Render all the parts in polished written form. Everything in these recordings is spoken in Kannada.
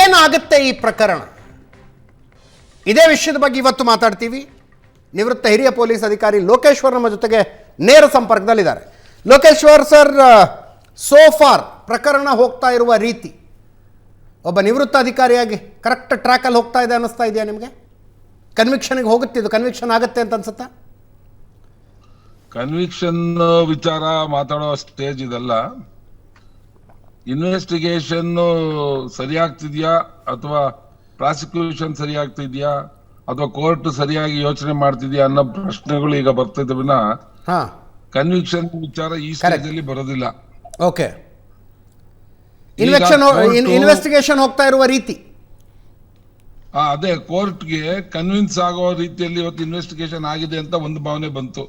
ಏನಾಗುತ್ತೆ ಈ ಪ್ರಕರಣ? ಇದೇ ವಿಷಯದ ಬಗ್ಗೆ ಇವತ್ತು ಮಾತಾಡ್ತೀವಿ. ನಿವೃತ್ತ ಹಿರಿಯ ಪೊಲೀಸ್ ಅಧಿಕಾರಿ ಲೋಕೇಶ್ವರ್ ನಮ್ಮ ಜೊತೆಗೆ ನೇರ ಸಂಪರ್ಕದಲ್ಲಿದ್ದಾರೆ. ಲೋಕೇಶ್ವರ್ ಸರ್, ಸೋಫಾರ್ ಪ್ರಕರಣ ಹೋಗ್ತಾ ಇರುವ ರೀತಿ ಒಬ್ಬ ನಿವೃತ್ತ ಅಧಿಕಾರಿಯಾಗಿ ಕರೆಕ್ಟ್ ಟ್ರ್ಯಾಕಲ್ಲಿ ಹೋಗ್ತಾ ಇದೆ ಅನ್ನಿಸ್ತಾ ಇದೆಯಾ ನಿಮಗೆ? ಕನ್ವಿಕ್ಷನ್ಗೆ ಹೋಗುತ್ತಿದ್ದು ಕನ್ವಿಕ್ಷನ್ ಆಗುತ್ತೆ ಅಂತ ಅನ್ಸುತ್ತಾ? ಕನ್ವಿಕ್ಷನ್ ವಿಚಾರ ಮಾತಾಡೋ ಸ್ಟೇಜ್ ಇದೆಲ್ಲ. ಇನ್ವೆಸ್ಟಿಗೇಷನ್ ಸರಿಯಾಗ್ತಿದ್ಯಾ ಅಥವಾ ಪ್ರಾಸಿಕ್ಯೂಷನ್ ಸರಿಯಾಗ್ತಿದ್ಯಾ ಅಥವಾ ಕೋರ್ಟ್ ಸರಿಯಾಗಿ ಯೋಚನೆ ಮಾಡ್ತಿದ್ಯಾ ಅನ್ನೋ ಪ್ರಶ್ನೆಗಳು ಈಗ ಬರ್ತಿದ್ದ ವಿನ ಕನ್ವಿಕ್ಷನ್ ವಿಚಾರ ಈ ಸ್ಟೇಜ್ ಅಲ್ಲಿ ಬರೋದಿಲ್ಲ. ಓಕೆ, ಇನ್ವೆಸ್ಟಿಗೇಷನ್ ಹೋಗ್ತಾ ಇರುವ ರೀತಿ ಅದೇ ಕೋರ್ಟ್ಗೆ ಕನ್ವಿನ್ಸ್ ಆಗೋ ರೀತಿಯಲ್ಲಿ ಇವತ್ತು ಇನ್ವೆಸ್ಟಿಗೇಷನ್ ಆಗಿದೆ ಅಂತ ಒಂದು ಭಾವನೆ ಬಂತು.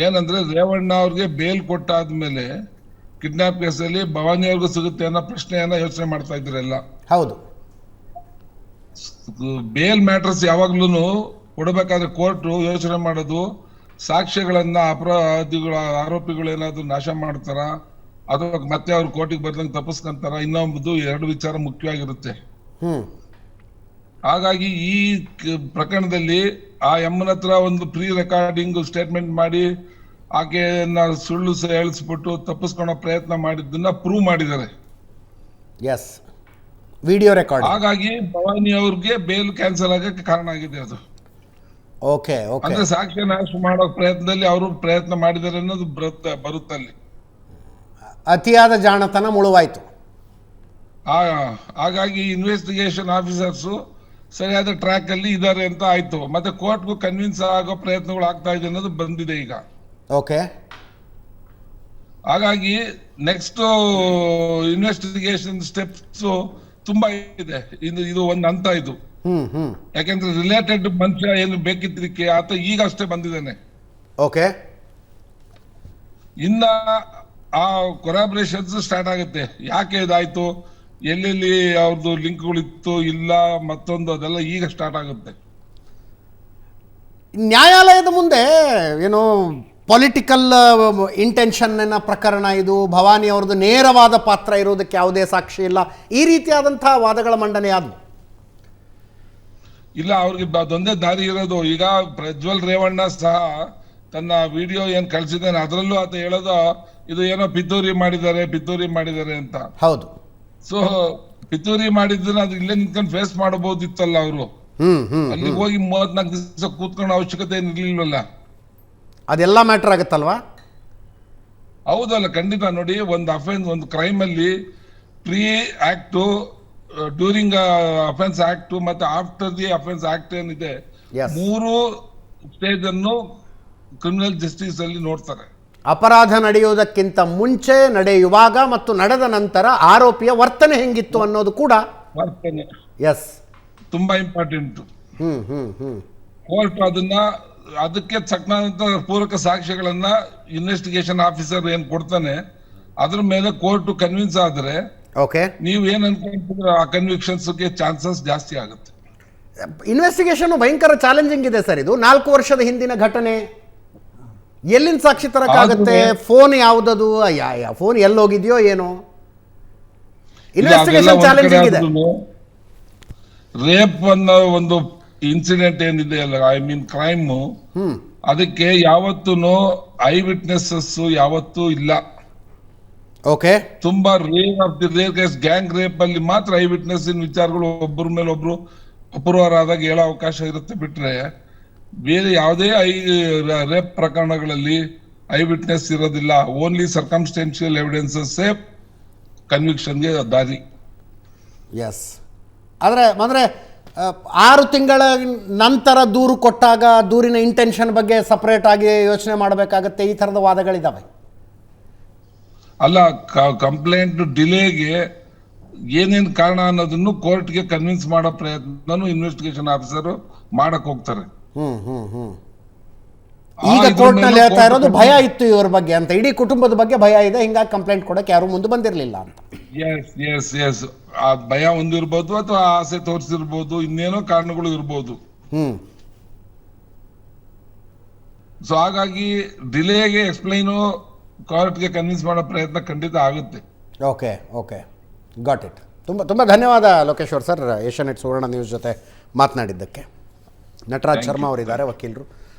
ಏನಂದ್ರೆ ರೇವಣ್ಣ ಅವ್ರಿಗೆ ಬೇಲ್ ಕೊಟ್ಟಾದ್ಮೇಲೆ ಕಿಡ್ನಾಪ್ ಕೇಸಲ್ಲಿ ಭವಾನಿ ಅವ್ರಿಗೂ ಸಿಗುತ್ತೆ ಅನ್ನೋ ಪ್ರಶ್ನೆಯನ್ನ ಯೋಚನೆ ಮಾಡ್ತಾ ಇದ್ರೆಲ್ಲ. ಹೌದು, ಬೇಲ್ ಮ್ಯಾಟರ್ಸ್ ಯಾವಾಗ್ಲೂ ಕೊಡಬೇಕಾದ್ರೆ ಕೋರ್ಟ್ ಯೋಚನೆ ಮಾಡೋದು ಸಾಕ್ಷ್ಯಗಳನ್ನ ಆರೋಪಿಗಳು ಏನಾದ್ರು ನಾಶ ಮಾಡ್ತಾರ ಅಥವಾ ಮತ್ತೆ ಅವ್ರು ಕೋರ್ಟಿಗೆ ಬರ್ದಂಗೆ ತಪ್ಪಿಸ್ಕೊಂತಾರ ಇನ್ನೊಂದು ಎರಡು ವಿಚಾರ ಮುಖ್ಯವಾಗಿರುತ್ತೆ. ಹಾಗಾಗಿ ಈ ಪ್ರಕರಣದಲ್ಲಿ ಆ ಎಮ್ಮನ ಹತ್ರ ಒಂದು ಪ್ರೀ ರೆಕಾರ್ಡಿಂಗ್ ಸ್ಟೇಟ್ಮೆಂಟ್ ಮಾಡಿ ಆಕೆಯನ್ನ ಸುಳ್ಳು ಹೇಳಿಸ್ಬಿಟ್ಟು ತಪ್ಪಿಸ್ಕೊಳ್ಳೋ ಪ್ರಯತ್ನ ಮಾಡಿದ್ದನ್ನ ಪ್ರೂವ್ ಮಾಡಿದ್ದಾರೆ. Video record. ಹಾಗಾಗಿ ಭವಾನಿ ಅವ್ರಿಗೆ ಬೇಲ್ ಕ್ಯಾನ್ಸಲ್ ಆಗಕ್ಕೆ ಕಾರಣ ಆಗಿದೆ ಅದು. ಓಕೆ, ಅಂದ್ರೆ ಸಾಕ್ಷ್ಯ ನಾಶ ಮಾಡೋ ಪ್ರಯತ್ನದಲ್ಲಿ ಅವರು ಪ್ರಯತ್ನ ಮಾಡಿದ್ದಾರೆ ಅನ್ನೋದು ಬರುತ್ತಲ್ಲಿ. ಅತಿಯಾದ ಜಾಣತನ ಮುಳುವಾಯ್ತು. ಹಾಗಾಗಿ ಇನ್ವೆಸ್ಟಿಗೇಷನ್ ಆಫೀಸರ್ಸ್ ಸರಿಯಾದ ಟ್ರ್ಯಾಕ್ ಅಲ್ಲಿ ಇದ್ದಾರೆ ಅಂತ ಆಯ್ತು. ಮತ್ತೆ ಕೋರ್ಟ್ಗೂ ಕನ್ವಿನ್ಸ್ ಆಗೋ ಪ್ರಯತ್ನಗಳು ಆಗ್ತಾ ಇದೆ ಅನ್ನೋದು ಬಂದಿದೆ ಈಗ. ಓಕೆ, ಹಾಗಾಗಿ ನೆಕ್ಸ್ಟ್ ಇನ್ವೆಸ್ಟಿಗೇಷನ್ ಸ್ಟೆಪ್ಸ್ ತುಂಬಾ ಇದೆ. ಇದು ಒಂದು ಹಂತ ಇದು. ಯಾಕೆಂದ್ರೆ ರಿಲೇಟೆಡ್ ಮನುಷ್ಯ ಏನು ಬೇಕಿದ್ದಕ್ಕೆ ಆತ ಈಗ ಅಷ್ಟೇ ಬಂದಿದ್ದಾನೆ. ಓಕೆ, ಇನ್ನ ಆ ಕೊರಾಬರೇಷನ್ಸ್ ಸ್ಟಾರ್ಟ್ ಆಗುತ್ತೆ. ಯಾಕೆ ಇದಾಯ್ತು, ಎಲ್ಲೆಲ್ಲಿ ಅವ್ರದ್ದು ಲಿಂಕ್ಗಳಿತ್ತು ಇಲ್ಲ ಮತ್ತೊಂದು, ಅದೆಲ್ಲ ಈಗ ಸ್ಟಾರ್ಟ್ ಆಗುತ್ತೆ. ನ್ಯಾಯಾಲಯದ ಮುಂದೆ ಏನು ಪೊಲಿಟಿಕಲ್ ಇಂಟೆನ್ಷನ್ನ ಪ್ರಕರಣ ಇದು, ಭವಾನಿ ಅವ್ರದ್ದು ನೇರವಾದ ಪಾತ್ರ ಇರೋದಕ್ಕೆ ಯಾವುದೇ ಸಾಕ್ಷಿ ಇಲ್ಲ, ಈ ರೀತಿಯಾದಂತಹ ವಾದಗಳ ಮಂಡನೆ ಆದವು. ಇಲ್ಲ, ಅವ್ರಿಗೆ ಅದೊಂದೇ ದಾರಿ ಇರೋದು. ಈಗ ಪ್ರಜ್ವಲ್ ರೇವಣ್ಣ ಸಹ ತನ್ನ ವಿಡಿಯೋ ಏನ್ ಕಳ್ಸಿದ್ದಾನೆ ಅದರಲ್ಲೂ ಆತ ಹೇಳೋದು ಇದು ಏನೋ ಪಿತೂರಿ ಮಾಡಿದ್ದಾರೆ ಅಂತ. ಹೌದು. ಸೊ ಪಿತೂರಿ ಮಾಡಿದ್ರೆ ಅದು ಇಲ್ಲೇ ನಿಂತ್ಕೊಂಡು ಫೇಸ್ ಮಾಡಬಹುದಿತ್ತಲ್ಲ ಅವರು. ಅಲ್ಲಿಗೆ ಹೋಗಿ 34 ದಿವಸ ಕೂತ್ಕೊಳ್ಳೋ ಅವಶ್ಯಕತೆ ಏನಿರ್ಲಿಲ್ವಲ್ಲ. ಅದೆಲ್ಲ ಮ್ಯಾಟರ್ ಆಗುತ್ತಲ್ವಾ? ಹೌದಲ್ಲ, ಖಂಡಿತ. ನೋಡಿ, ಒಂದು ಅಫೆನ್ಸ್, ಒಂದು ಕ್ರೈಮ್ ಅಲ್ಲಿ pre act, during offence act ಮತ್ತೆ ಆಫ್ಟರ್ ದಿ ಅಫೆನ್ಸ್ ಆಕ್ಟ್ ಏನಿದೆ, ಮೂರು ಸ್ಟೇಜ್ ಅನ್ನು ಕ್ರಿಮಿನಲ್ ಜಸ್ಟಿಸ್ ಅಲ್ಲಿ ನೋಡ್ತಾರೆ. ಅಪರಾಧ ನಡೆಯುವುದಕ್ಕಿಂತ ಮುಂಚೆ, ನಡೆಯುವಾಗ ಮತ್ತು ನಡೆದ ನಂತರ ಆರೋಪಿಯ ವರ್ತನೆ ಹೆಂಗಿತ್ತು ಅನ್ನೋದು ಕೂಡ ವರ್ತನೆ ತುಂಬಾ ಇಂಪಾರ್ಟೆಂಟ್. ಕೋರ್ಟ್ ಅದಕ್ಕೆ ತಕ್ಕಂತ ಪೂರಕ ಸಾಕ್ಷ್ಯಗಳನ್ನ ಇನ್ವೆಸ್ಟಿಗೇಷನ್ ಆಫೀಸರ್ ಏನ್ ಕೊಡ್ತಾನೆ ಅದ್ರ ಮೇಲೆ ಕೋರ್ಟ್ ಕನ್ವಿನ್ಸ್ ಆದ್ರೆ ನೀವು ಏನ್ ಅನ್ಕೊಂಡ್ರೆ ಆ ಕನ್ವಿಕ್ಷನ್ಸ್ ಚಾನ್ಸಸ್ ಜಾಸ್ತಿ ಆಗುತ್ತೆ. ಇನ್ವೆಸ್ಟಿಗೇಷನ್ ಭಯಂಕರ ಚಾಲೆಂಜಿಂಗ್ ಇದೆ ಸರ್. ಇದು 4 ವರ್ಷದ ಹಿಂದಿನ ಘಟನೆ, ಎಲ್ಲಿಂದ ಸಾಕ್ಷಿ ತರಕಾಗುತ್ತೆ? ಫೋನ್ ಯಾವುದದು, ಫೋನ್ ಎಲ್ಲೋಗಿದೆಯೋ ಏನೋ. ಇನ್ವೆಸ್ಟಿಗೇಷನ್ ಚಾಲೆಂಜಿಂಗ್ ಇದೆ. ರೇಪ್ ಅನ್ನೋ ಒಂದು ಇನ್ಸಿಡೆಂಟ್ ಏನಿದೆ ಅಲ್ಲ, ಐ ಮೀನ್ ಕ್ರೈಮ್, ಅದಕ್ಕೆ ಯಾವತ್ತೂ ಐ ವಿಟ್ನೆಸಸ್ ಯಾವತ್ತೂ ಇಲ್ಲ. ಓಕೆ, ತುಂಬಾ rare of the rare case. Gang rape ಅಲ್ಲಿ ಮಾತ್ರ ಐ ವಿಟ್ನೆಸ್ ವಿಚಾರಗಳು ಒಬ್ಬರ ಮೇಲೆ ಒಬ್ರು ಅಪೂರ್ವರಾದಾಗ ಹೇಳೋ ಅವಕಾಶ ಇರುತ್ತೆ. ಬಿಟ್ರೆ ಬೇರೆ ಯಾವುದೇ ರೇಪ್ ಪ್ರಕರಣಗಳಲ್ಲಿ ಐ ವಿಟ್ನೆಸ್ ಇರೋದಿಲ್ಲ. ಓನ್ಲಿ ಸರ್ಕಮ್ಸ್ಟೆನ್ಷಿಯಲ್ ಎವಿಡೆನ್ಸಸ್ ಕನ್ವಿಕ್ಷನ್ಗೆ ದಾರಿ. ಅಂದ್ರೆ 6 ತಿಂಗಳ ನಂತರ ದೂರು ಕೊಟ್ಟಾಗ ದೂರಿನ ಇಂಟೆನ್ಷನ್ ಬಗ್ಗೆ ಸಪರೇಟ್ ಆಗಿ ಯೋಚನೆ ಮಾಡಬೇಕಾಗತ್ತೆ. ಈ ಥರದ ವಾದಗಳಿದ್ದಾವೆ. ಅಲ್ಲ, ಕಂಪ್ಲೇಂಟ್ ಡಿಲೇಗೆ ಏನೇನು ಕಾರಣ ಅನ್ನೋದನ್ನು ಕೋರ್ಟ್ಗೆ ಕನ್ವಿನ್ಸ್ ಮಾಡೋ ಪ್ರಯತ್ನ ಇನ್ವೆಸ್ಟಿಗೇಷನ್ ಆಫೀಸರ್ ಮಾಡಕ್ ಹೋಗ್ತಾರೆ. ಈಗ ಕೋರ್ಟ್ ನಲ್ಲಿ ಹೇಳ್ತಾ ಇರೋದು ಭಯ ಇತ್ತು ಇವ್ರ ಬಗ್ಗೆ ಅಂತ, ಇಡೀ ಕುಟುಂಬದ ಬಗ್ಗೆ ಭಯ ಇದೆ, ಹಿಂಗಾಗಿ ಕಂಪ್ಲೇಂಟ್ ಕೊಡಕ್ಕೆ ಯಾರು ಮುಂದೆ ಬಂದಿರಲಿಲ್ಲ ಅಂತ. ಎಸ್ ಆ ಭಯ ಒಂದಿರ್ಬೋದು ಅಥವಾ ಆಸೆ ತೋರಿಸಿರ್ಬೋದು, ಇನ್ನೇನೋ ಕಾರಣಗಳು ಇರ್ಬೋದು. ಸೊ ಹಾಗಾಗಿ ಡಿಲೇಗೆ ಎಕ್ಸ್ಪ್ಲೈನು ಕೋರ್ಟ್ಗೆ ಕನ್ವಿನ್ಸ್ ಮಾಡೋ ಪ್ರಯತ್ನ ಖಂಡಿತ ಆಗುತ್ತೆ. Okay, got it. ತುಂಬ ತುಂಬ ಧನ್ಯವಾದ ಲೋಕೇಶ್ವರ್ ಸರ್, ಏಷ್ಯಾನೆಟ್ ಸುವರ್ಣ ನ್ಯೂಸ್ ಜೊತೆ ಮಾತನಾಡಿದ್ದಕ್ಕೆ. ನಟರಾಜ್ ಶರ್ಮಾ ಅವರಿದ್ದಾರೆ, ವಕೀಲರು.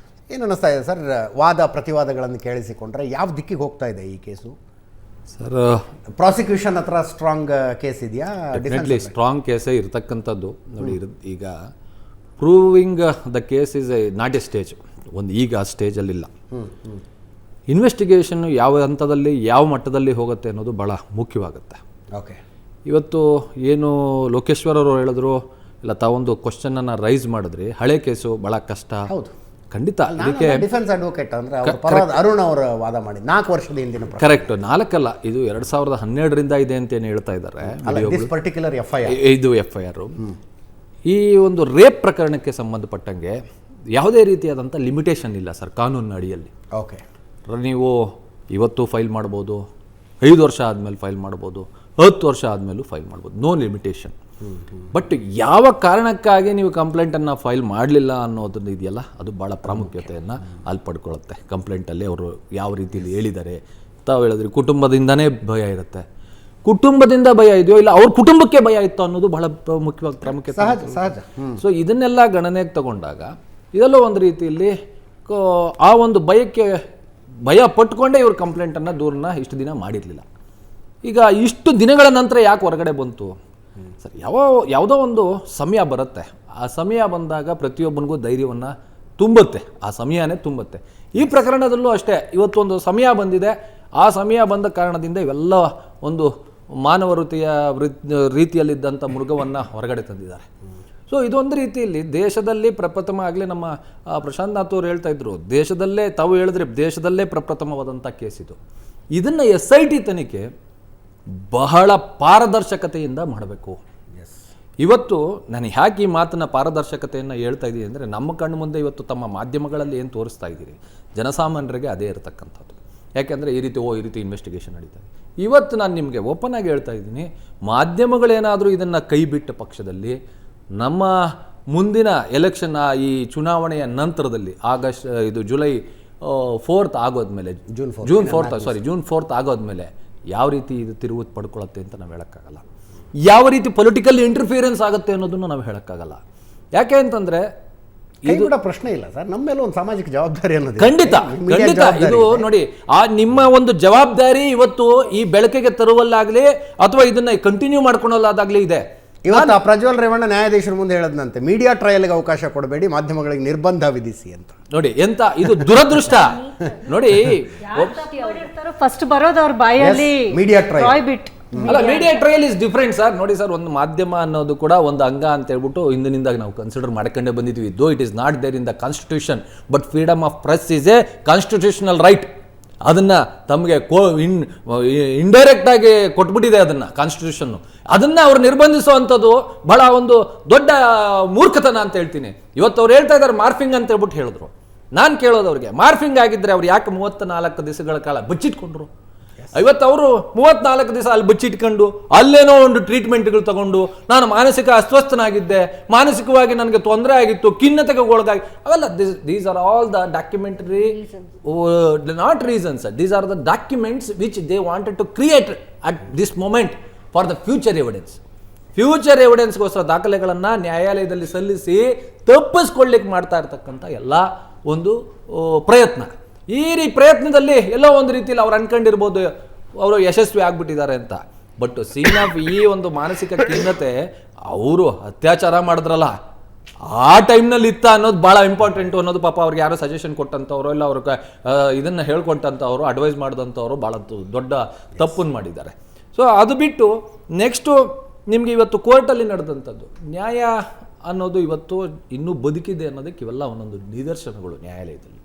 ಏನು ಅನ್ನಿಸ್ತಾ ಇದೆ ಸರ್, ವಾದ ಪ್ರತಿವಾದಗಳನ್ನು ಕೇಳಿಸಿಕೊಂಡ್ರೆ ಯಾವ ದಿಕ್ಕಿಗೆ ಹೋಗ್ತಾ ಇದೆ ಈ ಕೇಸು? ಸರ್, ಪ್ರಾಸಿಕ್ಯೂಷನ್ ಹತ್ರ ಸ್ಟ್ರಾಂಗ್ ಕೇಸ್ ಇದೆಯಾ? ಡೆಫಿನೆಟ್ಲಿ ಸ್ಟ್ರಾಂಗ್ ಕೇಸೇ ಇರತಕ್ಕಂಥದ್ದು. ನೋಡಿ, ಈಗ proving the case is not A stage, ಒಂದು ಈಗ ಆ ಸ್ಟೇಜಲ್ಲಿಲ್ಲ. ಇನ್ವೆಸ್ಟಿಗೇಷನ್ ಯಾವ ಹಂತದಲ್ಲಿ ಯಾವ ಮಟ್ಟದಲ್ಲಿ ಹೋಗುತ್ತೆ ಅನ್ನೋದು ಭಾಳ ಮುಖ್ಯವಾಗುತ್ತೆ. ಓಕೆ, ಇವತ್ತು ಏನು ಲೋಕೇಶ್ವರ್ ಅವರು ಹೇಳಿದ್ರು, ಇಲ್ಲ ತಾವೊಂದು ಕ್ವಶನನ್ನು ರೈಸ್ ಮಾಡಿದ್ರಿ, ಹಳೆ ಕೇಸು ಭಾಳ ಕಷ್ಟ. ಹೌದು, ಖಂಡಿತ. ಇದಕ್ಕೆ ಡಿಫೆನ್ಸ್ ಅಡ್ವೊಕೇಟ್ ಅಂದರೆ ಅರುಣ್ ಅವರು ವಾದ ಮಾಡಿ 4 ವರ್ಷದ ಹಿಂದಿನ ಕರೆಕ್ಟ್, 4 ಅಲ್ಲ, ಇದು 2012ರಿಂದ ಇದೆ ಅಂತೇನು ಹೇಳ್ತಾ ಇದ್ದಾರೆ. ಪರ್ಟಿಕ್ಯುಲರ್ ಇದು FIR. ಈ ಒಂದು ರೇಪ್ ಪ್ರಕರಣಕ್ಕೆ ಸಂಬಂಧಪಟ್ಟಂಗೆ ಯಾವುದೇ ರೀತಿಯಾದಂಥ ಲಿಮಿಟೇಷನ್ ಇಲ್ಲ ಸರ್ ಕಾನೂನಿನ ಅಡಿಯಲ್ಲಿ. ಓಕೆ, ನೀವು ಇವತ್ತು ಫೈಲ್ ಮಾಡ್ಬೋದು, 5 ವರ್ಷ ಆದಮೇಲೆ ಫೈಲ್ ಮಾಡ್ಬೋದು, 10 ವರ್ಷ ಆದಮೇಲೂ ಫೈಲ್ ಮಾಡ್ಬೋದು, ನೋ ಲಿಮಿಟೇಷನ್. ಬಟ್ ಯಾವ ಕಾರಣಕ್ಕಾಗಿ ನೀವು ಕಂಪ್ಲೇಂಟನ್ನು ಫೈಲ್ ಮಾಡಲಿಲ್ಲ ಅನ್ನೋದನ್ನು ಇದೆಯಲ್ಲ, ಅದು ಭಾಳ ಪ್ರಾಮುಖ್ಯತೆಯನ್ನು ಅಲ್ಲಿ ಪಡ್ಕೊಳ್ಳುತ್ತೆ. ಕಂಪ್ಲೇಂಟಲ್ಲಿ ಅವರು ಯಾವ ರೀತಿಯಲ್ಲಿ ಹೇಳಿದ್ದಾರೆ, ತಾವು ಹೇಳಿದ್ರಿ ಕುಟುಂಬದಿಂದನೇ ಭಯ ಇರುತ್ತೆ. ಕುಟುಂಬದಿಂದ ಭಯ ಇದೆಯೋ ಇಲ್ಲ ಅವ್ರ ಕುಟುಂಬಕ್ಕೆ ಭಯ ಇತ್ತು ಅನ್ನೋದು ಬಹಳ ಮುಖ್ಯವಾಗಿ ಪ್ರಾಮುಖ್ಯತೆ. ಸಹಜ. ಸೊ ಇದನ್ನೆಲ್ಲ ಗಣನೆಗೆ ತಗೊಂಡಾಗ ಇದೆಲ್ಲ ಒಂದು ರೀತಿಯಲ್ಲಿ ಆ ಒಂದು ಭಯ ಪಟ್ಕೊಂಡೇ ಇವ್ರ ಕಂಪ್ಲೇಂಟನ್ನು ದೂರನ್ನ ಇಷ್ಟು ದಿನ ಮಾಡಿರಲಿಲ್ಲ. ಈಗ ಇಷ್ಟು ದಿನಗಳ ನಂತರ ಯಾಕೆ ಹೊರಗಡೆ ಬಂತು ಸರ್? ಯಾವುದೋ ಒಂದು ಸಮಯ ಬರುತ್ತೆ, ಆ ಸಮಯ ಬಂದಾಗ ಪ್ರತಿಯೊಬ್ಬನಿಗೂ ಧೈರ್ಯವನ್ನು ತುಂಬುತ್ತೆ, ಆ ಸಮಯನೇ ತುಂಬುತ್ತೆ. ಈ ಪ್ರಕರಣದಲ್ಲೂ ಅಷ್ಟೇ, ಇವತ್ತೊಂದು ಸಮಯ ಬಂದಿದೆ, ಆ ಸಮಯ ಬಂದ ಕಾರಣದಿಂದ ಇವೆಲ್ಲ ಒಂದು ಮಾನವ ರೀತಿಯಲ್ಲಿದ್ದಂಥ ಮೃಗವನ್ನು ಹೊರಗಡೆ ತಂದಿದ್ದಾರೆ. ಸೊ ಇದೊಂದು ರೀತಿಯಲ್ಲಿ ದೇಶದಲ್ಲಿ ಪ್ರಪ್ರಥಮ, ಆಗಲೇ ನಮ್ಮ ಪ್ರಶಾಂತ್ ನಾಥ್ ಅವರು ಹೇಳ್ತಾ ಇದ್ರು, ದೇಶದಲ್ಲೇ ತಾವು ಹೇಳಿದ್ರೆ ದೇಶದಲ್ಲೇ ಪ್ರಪ್ರಥಮವಾದಂಥ ಕೇಸ್ ಇದು. ಇದನ್ನು SIT ತನಿಖೆ ಬಹಳ ಪಾರದರ್ಶಕತೆಯಿಂದ ಮಾಡಬೇಕು. ಇವತ್ತು ನಾನು ಯಾಕೆ ಈ ಮಾತನ್ನು ಪಾರದರ್ಶಕತೆಯನ್ನು ಹೇಳ್ತಾ ಇದ್ದೀನಿ ಅಂದರೆ, ನಮ್ಮ ಕಣ್ಣು ಮುಂದೆ ಇವತ್ತು ತಮ್ಮ ಮಾಧ್ಯಮಗಳಲ್ಲಿ ಏನು ತೋರಿಸ್ತಾ ಇದ್ದೀರಿ, ಜನಸಾಮಾನ್ಯರಿಗೆ ಅದೇ ಇರತಕ್ಕಂಥದ್ದು. ಯಾಕೆಂದರೆ ಈ ರೀತಿ ಇನ್ವೆಸ್ಟಿಗೇಷನ್ ನಡೀತಾ ಇದೆ. ಇವತ್ತು ನಾನು ನಿಮಗೆ ಓಪನ್ ಆಗಿ ಹೇಳ್ತಾ ಇದ್ದೀನಿ, ಮಾಧ್ಯಮಗಳೇನಾದರೂ ಇದನ್ನು ಕೈ ಬಿಟ್ಟ ಪಕ್ಷದಲ್ಲಿ ನಮ್ಮ ಮುಂದಿನ ಎಲೆಕ್ಷನ್, ಈ ಚುನಾವಣೆಯ ನಂತರದಲ್ಲಿ ಜುಲೈ 4th ಆಗೋದ್ಮೇಲೆ, ಜೂನ್ 4th ಆಗೋದ್ಮೇಲೆ ಯಾವ ರೀತಿ ಇದು ತಿರುವು ಪಡ್ಕೊಳ್ಳುತ್ತೆ ಅಂತ ನಾವು ಹೇಳೋಕ್ಕಾಗಲ್ಲ. ಯಾವ ರೀತಿ ಪೊಲಿಟಿಕಲ್ ಇಂಟರ್ಫಿಯರೆನ್ಸ್ ಆಗುತ್ತೆ ಅನ್ನೋದನ್ನು ನಾವು ಹೇಳೋಕ್ಕಾಗಲ್ಲ. ಯಾಕೆ ಅಂತಂದರೆ ಇದು ಪ್ರಶ್ನೆ ಇಲ್ಲ ಸರ್, ನಮ್ಮ ಮೇಲೆ ಒಂದು ಸಾಮಾಜಿಕ ಜವಾಬ್ದಾರಿ ಅನ್ನೋದು ಖಂಡಿತ. ಇದು ನೋಡಿ, ನಿಮ್ಮ ಒಂದು ಜವಾಬ್ದಾರಿ ಇವತ್ತು ಈ ಬೆಳಕಿಗೆ ತರುವಲ್ಲಾಗಲಿ ಅಥವಾ ಇದನ್ನ ಕಂಟಿನ್ಯೂ ಮಾಡ್ಕೊಳ್ಳೋದಾಗಲಿ ಇದೆ. ಇವತ್ತು ಪ್ರಜ್ವಲ್ ರೇವಣ್ಣ ನ್ಯಾಯಾಧೀಶರ ಮುಂದೆ ಹೇಳದಂತೆ ಮೀಡಿಯಾ ಟ್ರಯಲ್ಗೆ ಅವಕಾಶ ಕೊಡಬೇಡಿ, ಮಾಧ್ಯಮಗಳಿಗೆ ನಿರ್ಬಂಧ ವಿಧಿಸಿ ಅಂತ. ನೋಡಿ ಎಂತ ಇದು ದುರದೃಷ್ಟ. ನೋಡಿ, ಫಸ್ಟ್ ಬರೋದು ಅವ್ರ ಬಾಯಲ್ಲಿ ಮೀಡಿಯಾ ಟ್ರಯಲ್ ಅಲ್ಲ, media trial is different sir. ನೋಡಿ ಸರ್, ಒಂದು ಮಾಧ್ಯಮ ಅನ್ನೋದು ಕೂಡ ಒಂದು ಅಂಗ ಅಂತ ಹೇಳ್ಬಿಟ್ಟು ಹಿಂದಿನಿಂದ ನಾವು ಕನ್ಸಿಡರ್ ಮಾಡ್ಕೊಂಡೇ ಬಂದಿದ್ವಿ. Though it is not there in the constitution, but freedom of press is a constitutional right. ಅದನ್ನು ತಮಗೆ ಇಂಡೈರೆಕ್ಟ್ ಆಗಿ ಕೊಟ್ಬಿಟ್ಟಿದೆ ಅದನ್ನು ಕಾನ್ಸ್ಟಿಟ್ಯೂಷನ್. ಅದನ್ನು ಅವ್ರು ನಿರ್ಬಂಧಿಸುವಂಥದ್ದು ಬಹಳ ಒಂದು ದೊಡ್ಡ ಮೂರ್ಖತನ ಅಂತ ಹೇಳ್ತೀನಿ. ಇವತ್ತು ಅವ್ರು ಹೇಳ್ತಾ ಇದ್ದಾರೆ ಮಾರ್ಫಿಂಗ್ ಅಂತ ಹೇಳ್ಬಿಟ್ಟು ಹೇಳಿದ್ರು. ನಾನು ಕೇಳೋದು ಅವ್ರಿಗೆ, ಮಾರ್ಫಿಂಗ್ ಆಗಿದ್ರೆ ಅವ್ರು ಯಾಕೆ 34 ದಿವಸಗಳ ಕಾಲ ಬಚ್ಚಿಟ್ಕೊಂಡ್ರು? ಇವತ್ತು ಅವರು 34 ದಿವಸ ಅಲ್ಲಿ ಬಚ್ಚಿಟ್ಕೊಂಡು ಅಲ್ಲೇನೋ ಒಂದು ಟ್ರೀಟ್ಮೆಂಟ್ಗಳು ತಗೊಂಡು, ನಾನು ಮಾನಸಿಕ ಅಸ್ವಸ್ಥನಾಗಿದ್ದೆ, ಮಾನಸಿಕವಾಗಿ ನನಗೆ ತೊಂದರೆ ಆಗಿತ್ತು, ಖಿನ್ನತೆಗೆ ಒಳಗಾಗಿ, ಅವೆಲ್ಲ these are all the documentary, not reasons, these are the documents which they wanted to create at this moment for the future evidence. Future ಎವಿಡೆನ್ಸ್ಗೋಸ್ಕರ ದಾಖಲೆಗಳನ್ನು ನ್ಯಾಯಾಲಯದಲ್ಲಿ ಸಲ್ಲಿಸಿ ತಪ್ಪಿಸ್ಕೊಳ್ಳಿಕ್ಕೆ ಮಾಡ್ತಾ ಇರ್ತಕ್ಕಂಥ ಎಲ್ಲ ಒಂದು ಪ್ರಯತ್ನ. ಈ ಪ್ರಯತ್ನದಲ್ಲಿ ಎಲ್ಲೋ ಒಂದು ರೀತಿಯಲ್ಲಿ ಅವ್ರು ಅನ್ಕೊಂಡಿರ್ಬೋದು ಅವರು ಯಶಸ್ವಿ ಆಗ್ಬಿಟ್ಟಿದ್ದಾರೆ ಅಂತ. ಬಟ್ ಸೀನ್ ಆಫ್ ಈ ಒಂದು ಮಾನಸಿಕ ಖಿನ್ನತೆ ಅವರು ಅತ್ಯಾಚಾರ ಮಾಡಿದ್ರಲ್ಲ ಆ ಟೈಮ್ನಲ್ಲಿ ಇತ್ತ ಅನ್ನೋದು ಭಾಳ ಇಂಪಾರ್ಟೆಂಟು ಅನ್ನೋದು. ಪಾಪ ಅವ್ರಿಗೆ ಯಾರೋ ಸಜೆಷನ್ ಕೊಟ್ಟಂಥವ್ರು ಇಲ್ಲ ಅವ್ರಿಗೆ ಇದನ್ನು ಹೇಳ್ಕೊಟ್ಟಂಥವ್ರು ಅಡ್ವೈಸ್ ಮಾಡಿದಂಥವ್ರು ಭಾಳ ದೊಡ್ಡ ತಪ್ಪನ್ನು ಮಾಡಿದ್ದಾರೆ. ಸೊ ಅದು ಬಿಟ್ಟು ನೆಕ್ಸ್ಟು ನಿಮಗೆ ಇವತ್ತು ಕೋರ್ಟಲ್ಲಿ ನಡೆದಂಥದ್ದು ನ್ಯಾಯ ಅನ್ನೋದು ಇವತ್ತು ಇನ್ನೂ ಬದುಕಿದೆ ಅನ್ನೋದಕ್ಕೆ ಇವೆಲ್ಲ ಒಂದೊಂದು ನಿದರ್ಶನಗಳು ನ್ಯಾಯಾಲಯದಲ್ಲಿ.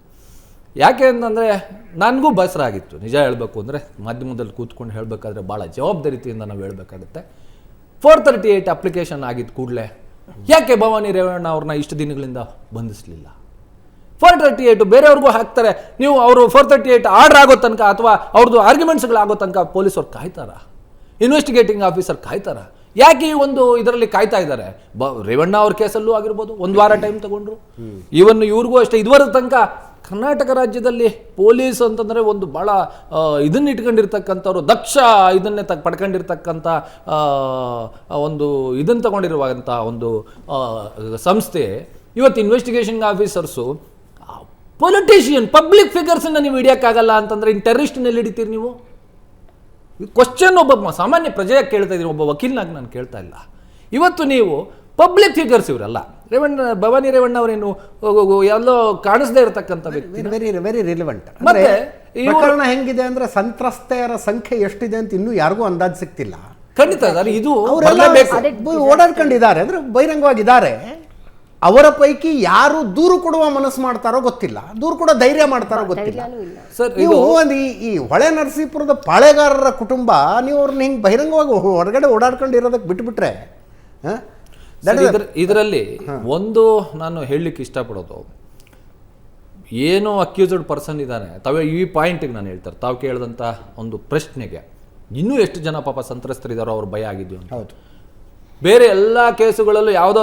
ಯಾಕೆ ಅಂತಂದರೆ ನನಗೂ ಬೇಸರ ಆಗಿತ್ತು ನಿಜ ಹೇಳಬೇಕು ಅಂದರೆ, ಮಾಧ್ಯಮದಲ್ಲಿ ಕೂತ್ಕೊಂಡು ಹೇಳಬೇಕಾದ್ರೆ ಭಾಳ ಜವಾಬ್ದಾರಿಯಿಂದ ನಾವು ಹೇಳಬೇಕಾಗುತ್ತೆ. 438 ಅಪ್ಲಿಕೇಶನ್ ಆಗಿದ್ದ ಕೂಡಲೇ ಯಾಕೆ ಭವಾನಿ ರೇವಣ್ಣ ಅವ್ರನ್ನ ಇಷ್ಟು ದಿನಗಳಿಂದ ಬಂಧಿಸಲಿಲ್ಲ? 438 ಬೇರೆಯವ್ರಿಗೂ ಹಾಕ್ತಾರೆ, ನೀವು ಅವರು 438 ಆರ್ಡರ್ ಆಗೋ ತನಕ ಅಥವಾ ಅವ್ರದ್ದು ಆರ್ಗ್ಯುಮೆಂಟ್ಸ್ಗಳಾಗೋ ತನಕ ಪೊಲೀಸರು ಕಾಯ್ತಾರ? Investigating officer ಕಾಯ್ತಾರ? ಯಾಕೆ ಈ ಒಂದು ಇದರಲ್ಲಿ ಕಾಯ್ತಾ ಇದ್ದಾರೆ? ರೇವಣ್ಣ ಅವ್ರ ಕೇಸಲ್ಲೂ ಆಗಿರ್ಬೋದು 1 ವಾರ ಟೈಮ್ ತಗೊಂಡ್ರು. ಇವನ್ ಇವ್ರಿಗೂ ಅಷ್ಟೇ, ಇದುವರೆದ ತನಕ ಕರ್ನಾಟಕ ರಾಜ್ಯದಲ್ಲಿ ಪೊಲೀಸ್ ಅಂತಂದರೆ ಒಂದು ಭಾಳ ಇದನ್ನ ಇಟ್ಕೊಂಡಿರ್ತಕ್ಕಂಥವ್ರು ದಕ್ಷ ಇದನ್ನೇ ಪಡ್ಕೊಂಡಿರ್ತಕ್ಕಂಥ ಒಂದು ಇದನ್ನು ತಗೊಂಡಿರುವಂಥ ಒಂದು ಸಂಸ್ಥೆ ಇವತ್ತು ಇನ್ವೆಸ್ಟಿಗೇಷನ್ ಆಫೀಸರ್ಸು ಪೊಲಿಟಿಷಿಯನ್ ಪಬ್ಲಿಕ್ ಫಿಗರ್ಸನ್ನು ನೀವು ಹಿಡಿಯೋಕ್ಕಾಗಲ್ಲ ಅಂತಂದರೆ ಇನ್ನು ಟೆರರಿಸ್ಟ್ನಲ್ಲಿ ಹಿಡಿತೀರಿ ನೀವು. ಕ್ವಶನ್ ಒಬ್ಬ ಸಾಮಾನ್ಯ ಪ್ರಜೆಯಾಗಿ ಕೇಳ್ತಾ ಇದ್ದೀನಿ, ಒಬ್ಬ ವಕೀಲನಾಗಿ ನಾನು ಕೇಳ್ತಾ ಇಲ್ಲ. ಇವತ್ತು ನೀವು ಪಬ್ಲಿಕ್ ಫಿಗರ್ಸ್ ಇವರಲ್ಲ. ಭವಾನಿ ರೇವಣ್ಣ ಅವರೇನು ಎಲ್ಲೋ ಕಾಣಿಸದೇ ಇರತಕ್ಕಂಥ ವ್ಯಕ್ತಿ, ವೆರಿ ವೆರಿ ರಿಲಿವೆಂಟ್. ಮತ್ತೆ ಪ್ರಕರಣ ಹೆಂಗಿದೆ ಅಂದ್ರೆ ಸಂತ್ರಸ್ತೆಯರ ಸಂಖ್ಯೆ ಎಷ್ಟಿದೆ ಅಂತ ಇನ್ನೂ ಯಾರಿಗೂ ಅಂದಾಜು ಸಿಗ್ತಿಲ್ಲ. ಖಂಡಿತ ಸರ್, ಇದು ಓಡಾಡ್ಕೊಂಡಿದ್ದಾರೆ ಅಂದ್ರೆ ಬಹಿರಂಗವಾಗಿದ್ದಾರೆ. ಅವರ ಪೈಕಿ ಯಾರು ದೂರು ಕೊಡುವ ಮನಸ್ಸು ಮಾಡ್ತಾರೋ ಗೊತ್ತಿಲ್ಲ, ದೂರು ಕೊಡೋ ಧೈರ್ಯ ಮಾಡ್ತಾರೋ ಗೊತ್ತಿಲ್ಲ. ಸರ್, ನೀವು ಒಂದು ಈ ಹೊಳೆ ನರಸೀಪುರದ ಪಾಳೆಗಾರರ ಕುಟುಂಬ ನೀವು ಅವ್ರನ್ನ ಹಿಂಗೆ ಬಹಿರಂಗವಾಗಿ ಹೊರಗಡೆ ಓಡಾಡ್ಕೊಂಡಿರೋದಕ್ಕೆ ಬಿಟ್ಬಿಟ್ರೆ ಇದರಲ್ಲಿ ಒಂದು ನಾನು ಹೇಳಲಿಕ್ಕೆ ಇಷ್ಟಪಡೋದು, ಏನೋ ಅಕ್ಯೂಸ್ಡ್ ಪರ್ಸನ್ ಇದ್ದಾನೆ, ತಾವೇ ಈ ಪಾಯಿಂಟಿಗೆ ನಾನು ಹೇಳ್ತಾರೆ, ತಾವು ಕೇಳಿದಂಥ ಒಂದು ಪ್ರಶ್ನೆಗೆ ಇನ್ನೂ ಎಷ್ಟು ಜನ ಪಾಪ ಸಂತ್ರಸ್ತರಿದ್ದಾರೋ ಅವ್ರ ಭಯ ಆಗಿದ್ಯೋ ಅಂತ. ಹೌದು, ಬೇರೆ ಎಲ್ಲ ಕೇಸುಗಳಲ್ಲೂ ಯಾವುದೋ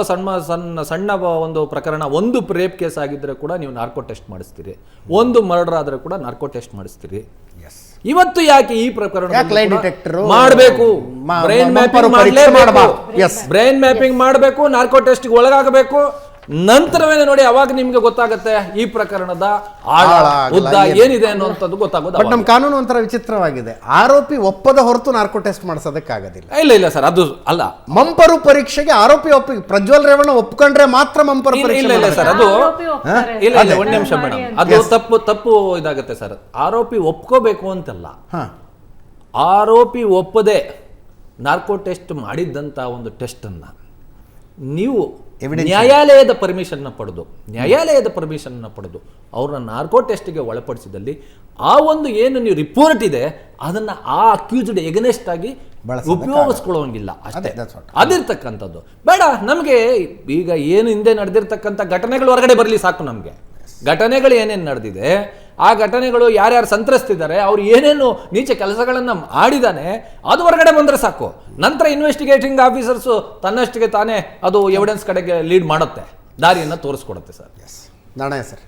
ಸಣ್ಣ ಒಂದು ಪ್ರಕರಣ, ಒಂದು ರೇಪ್ ಕೇಸ್ ಆಗಿದ್ರೆ ಕೂಡ ನೀವು ನಾರ್ಕೋ ಟೆಸ್ಟ್ ಮಾಡಿಸ್ತೀರಿ, ಒಂದು ಮರ್ಡರ್ ಆದರೆ ಕೂಡ ನಾರ್ಕೋ ಟೆಸ್ಟ್ ಮಾಡಿಸ್ತೀರಿ. ಇವತ್ತು ಯಾಕೆ ಈ ಪ್ರಕರಣ ಮಾಡಬೇಕು? ಬ್ರೈನ್ ಮ್ಯಾಪಿಂಗ್ ಮಾಡಬೇಕು, ನಾರ್ಕೋ ಟೆಸ್ಟ್ಗೆ ಒಳಗಾಗಬೇಕು, ನಂತರವೇ ನೋಡಿ ಅವಾಗ ನಿಮ್ಗೆ ಗೊತ್ತಾಗುತ್ತೆ ಈ ಪ್ರಕರಣದ ಉದ್ದ ಏನಿದೆ ಅನ್ನುವಂಥದ್ದು ಗೊತ್ತಾಗೋದು. ಬಟ್ ನಮ್ಮ ಕಾನೂನು ಒಂಥರ ವಿಚಿತ್ರವಾಗಿದೆ. ಆರೋಪಿ ಒಪ್ಪದ ಹೊರತು ನಾರ್ಕೋ ಟೆಸ್ಟ್ ಮಾಡಿಸೋದಕ್ಕಾಗೋದಿಲ್ಲ. ಇಲ್ಲ ಸರ್, ಅದು ಅಲ್ಲ. ಮಂಪರು ಪರೀಕ್ಷೆಗೆ ಆರೋಪಿ ಪ್ರಜ್ವಲ್ ರೇವಣ್ಣ ಒಪ್ಕೊಂಡ್ರೆ ಮಾತ್ರ ಮಂಪರು ಪರೀಕ್ಷೆ. ಇಲ್ಲ ಸರ್, ಅದು ಇಲ್ಲ ಒಂದ್ ನಿಮಿಷ ಮೇಡಮ್, ಅದು ತಪ್ಪು ಇದಾಗುತ್ತೆ ಸರ್. ಆರೋಪಿ ಒಪ್ಕೋಬೇಕು ಅಂತಲ್ಲ, ಆರೋಪಿ ಒಪ್ಪದೆ ನಾರ್ಕೋ ಟೆಸ್ಟ್ ಮಾಡಿದ್ದಂತ ಒಂದು ಟೆಸ್ಟ್ ಅನ್ನ ನೀವು ನ್ಯಾಯಾಲಯದ ಪರ್ಮಿಷನ್ನ ಪಡೆದು ಅವ್ರನ್ನ ನಾರ್ಕೋ ಟೆಸ್ಟ್ಗೆ ಒಳಪಡಿಸಿದಲ್ಲಿ ಆ ಒಂದು ಏನು ನೀವು ರಿಪೋರ್ಟ್ ಇದೆ ಅದನ್ನ ಆ ಅಕ್ಯೂಸ್ಡ್ ಎಗನೆಸ್ಟ್ ಆಗಿ ಉಪಯೋಗಿಸ್ಕೊಳ್ಳೋಂಗಿಲ್ಲ ಅಷ್ಟೇ. ಅದಿರ್ತಕ್ಕಂಥದ್ದು ಬೇಡ ನಮಗೆ. ಈಗ ಏನು ಹಿಂದೆ ನಡೆದಿರ್ತಕ್ಕಂಥ ಘಟನೆಗಳು ಹೊರಗಡೆ ಬರಲಿ ಸಾಕು ನಮಗೆ. ಘಟನೆಗಳು ಏನೇನು ನಡೆದಿದೆ, ಆ ಘಟನೆಗಳು ಯಾರ್ಯಾರು ಸಂತ್ರಸ್ತಿದ್ದಾರೆ, ಅವ್ರು ಏನೇನು ನೀಚ ಕೆಲಸಗಳನ್ನು ಮಾಡಿದಾನೆ ಅದು ಹೊರಗಡೆ ಬಂದರೆ ಸಾಕು. ನಂತರ ಇನ್ವೆಸ್ಟಿಗೇಟಿಂಗ್ ಆಫೀಸರ್ಸು ತನ್ನಷ್ಟಿಗೆ ತಾನೇ ಅದು ಎವಿಡೆನ್ಸ್ ಕಡೆಗೆ ಲೀಡ್ ಮಾಡುತ್ತೆ, ದಾರಿಯನ್ನು ತೋರಿಸ್ಕೊಡುತ್ತೆ ಸರ್. ನಾರಾಯಣ ಸರ್,